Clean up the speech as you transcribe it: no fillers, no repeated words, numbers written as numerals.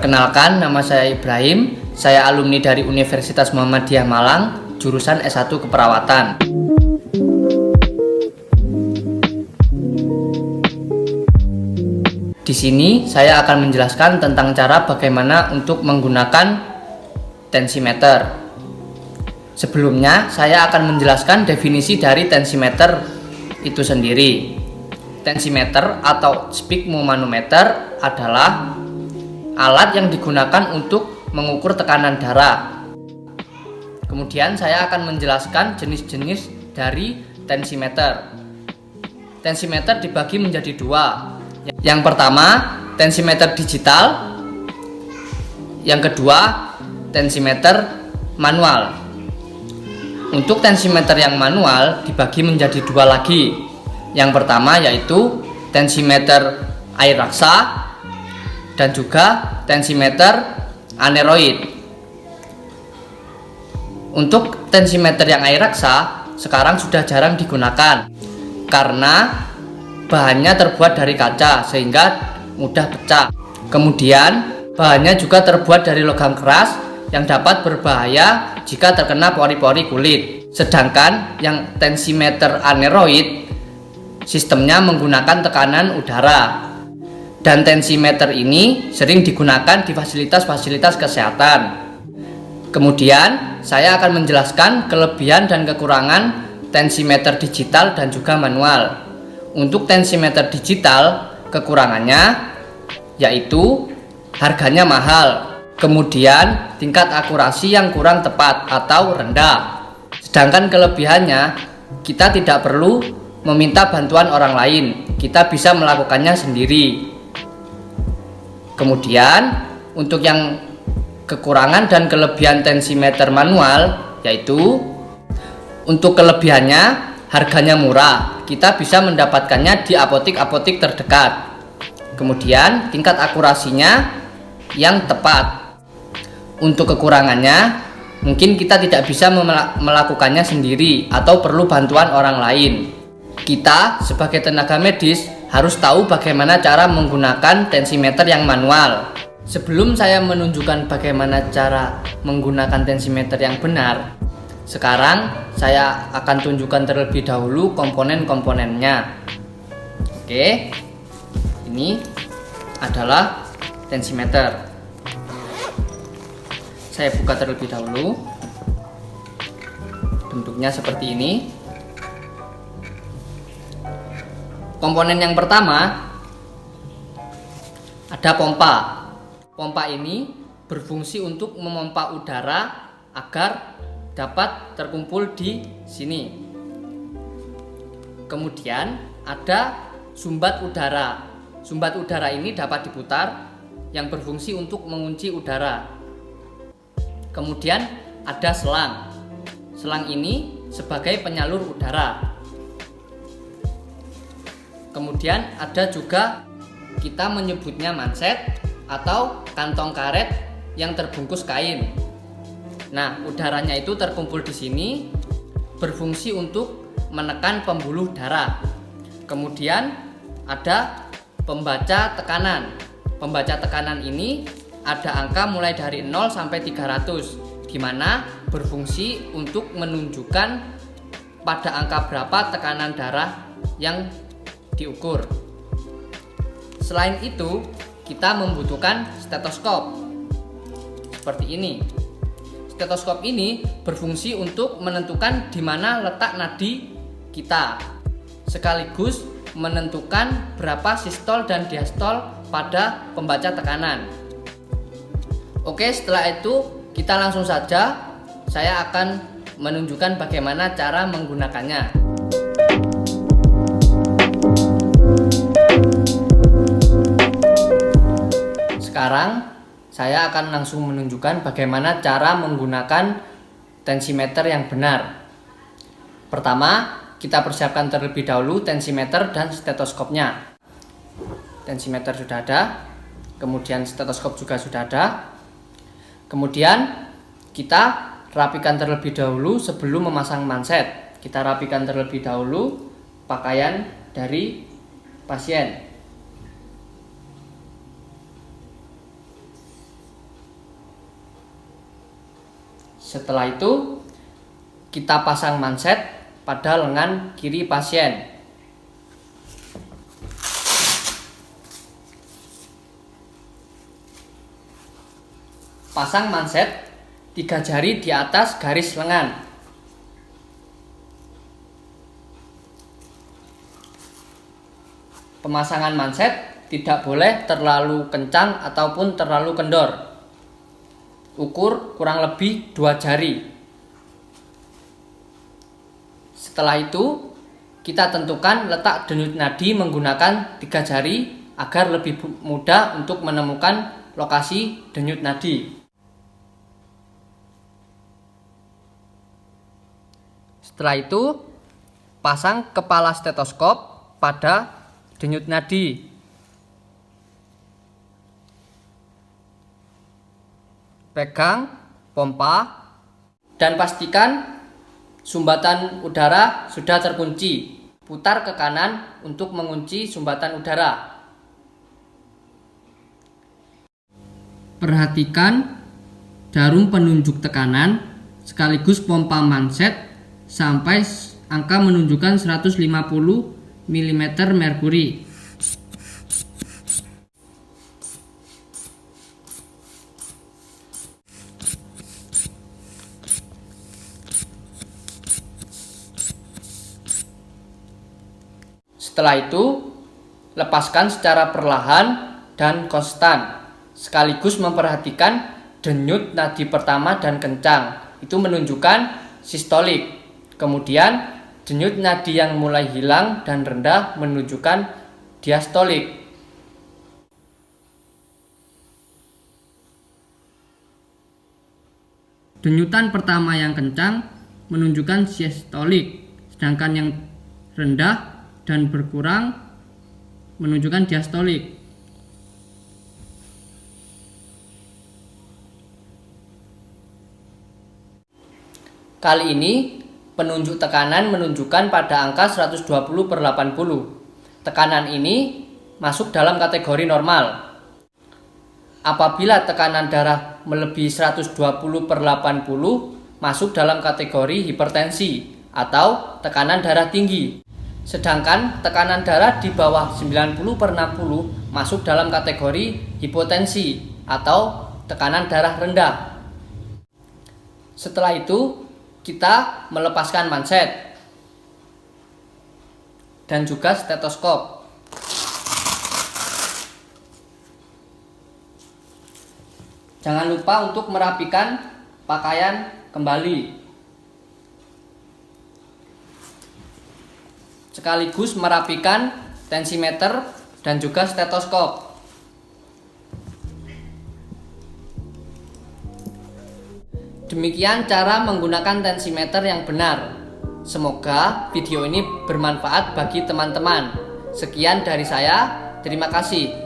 Perkenalkan, nama saya Ibrahim. Saya alumni dari Universitas Muhammadiyah Malang, jurusan S1 Keperawatan. Di sini saya akan menjelaskan tentang cara bagaimana untuk menggunakan tensimeter. Sebelumnya, saya akan menjelaskan definisi dari tensimeter itu sendiri. Tensimeter atau sphygmomanometer adalah alat yang digunakan untuk mengukur tekanan darah. Kemudian saya akan menjelaskan jenis-jenis dari tensimeter. Tensimeter dibagi menjadi dua. Yang pertama, tensimeter digital. Yang kedua, tensimeter manual. Untuk tensimeter yang manual dibagi menjadi dua lagi. Yang pertama yaitu tensimeter air raksa dan juga tensimeter aneroid. Untuk tensimeter yang air raksa sekarang sudah jarang digunakan karena bahannya terbuat dari kaca sehingga mudah pecah. Kemudian bahannya juga terbuat dari logam keras yang dapat berbahaya jika terkena pori-pori kulit. Sedangkan yang tensimeter aneroid sistemnya menggunakan tekanan udara. Dan tensimeter ini sering digunakan di fasilitas-fasilitas kesehatan. Kemudian saya akan menjelaskan kelebihan dan kekurangan tensimeter digital dan juga manual. Untuk tensimeter digital, kekurangannya yaitu harganya mahal, kemudian tingkat akurasi yang kurang tepat atau rendah. Sedangkan kelebihannya, kita tidak perlu meminta bantuan orang lain, kita bisa melakukannya sendiri. Kemudian untuk yang kekurangan dan kelebihan tensimeter manual, yaitu untuk kelebihannya harganya murah, kita bisa mendapatkannya di apotik-apotik terdekat. Kemudian tingkat akurasinya yang tepat. Untuk kekurangannya, mungkin kita tidak bisa melakukannya sendiri atau perlu bantuan orang lain. Kita sebagai tenaga medis harus tahu bagaimana cara menggunakan tensimeter yang manual. Sebelum saya menunjukkan bagaimana cara menggunakan tensimeter yang benar, sekarang saya akan tunjukkan terlebih dahulu komponen-komponennya. Oke, ini adalah tensimeter. Saya buka terlebih dahulu. Bentuknya seperti ini. Komponen yang pertama ada pompa. Pompa ini berfungsi untuk memompa udara agar dapat terkumpul di sini. Kemudian ada sumbat udara. Sumbat udara ini dapat diputar yang berfungsi untuk mengunci udara. Kemudian ada selang. Selang ini sebagai penyalur udara. Kemudian ada juga kita menyebutnya manset atau kantong karet yang terbungkus kain. Nah, udaranya itu terkumpul di sini berfungsi untuk menekan pembuluh darah. Kemudian ada pembaca tekanan. Pembaca tekanan ini ada angka mulai dari 0 sampai 300 di mana berfungsi untuk menunjukkan pada angka berapa tekanan darah yang diukur. Selain itu, kita membutuhkan stetoskop seperti ini. Stetoskop ini berfungsi untuk menentukan di mana letak nadi kita, sekaligus menentukan berapa sistol dan diastol pada pembaca tekanan. Oke, setelah itu kita langsung saja, saya akan menunjukkan bagaimana cara menggunakannya. Sekarang saya akan langsung menunjukkan bagaimana cara menggunakan tensimeter yang benar. Pertama, kita persiapkan terlebih dahulu tensimeter dan stetoskopnya. Tensimeter sudah ada, kemudian stetoskop juga sudah ada. Kemudian kita rapikan terlebih dahulu sebelum memasang manset. Kita rapikan terlebih dahulu pakaian dari pasien. Setelah itu kita pasang manset pada lengan kiri pasien. Pasang manset 3 jari di atas garis lengan. Pemasangan manset tidak boleh terlalu kencang ataupun terlalu kendor. Ukur kurang lebih 2 jari. Setelah itu, kita tentukan letak denyut nadi menggunakan 3 jari agar lebih mudah untuk menemukan lokasi denyut nadi. Setelah itu, pasang kepala stetoskop pada denyut nadi. Pegang pompa dan pastikan sumbatan udara sudah terkunci. Putar ke kanan untuk mengunci sumbatan udara. Perhatikan jarum penunjuk tekanan sekaligus pompa manset sampai angka menunjukkan 150 mm merkuri. Setelah itu, lepaskan secara perlahan dan konstan, sekaligus memperhatikan denyut nadi pertama dan kencang. Itu menunjukkan sistolik. Kemudian, denyut nadi yang mulai hilang dan rendah menunjukkan diastolik. Denyutan pertama yang kencang menunjukkan sistolik, sedangkan yang rendah dan berkurang menunjukkan diastolik. Kali ini penunjuk tekanan menunjukkan pada angka 120/80. Tekanan ini masuk dalam kategori normal. Apabila tekanan darah melebihi 120/80, masuk dalam kategori hipertensi atau tekanan darah tinggi. Sedangkan tekanan darah di bawah 90/60 masuk dalam kategori hipotensi atau tekanan darah rendah. Setelah itu, kita melepaskan manset dan juga stetoskop. Jangan lupa untuk merapikan pakaian kembali, sekaligus merapikan tensimeter dan juga stetoskop. Demikian cara menggunakan tensimeter yang benar. Semoga video ini bermanfaat bagi teman-teman. Sekian dari saya, terima kasih.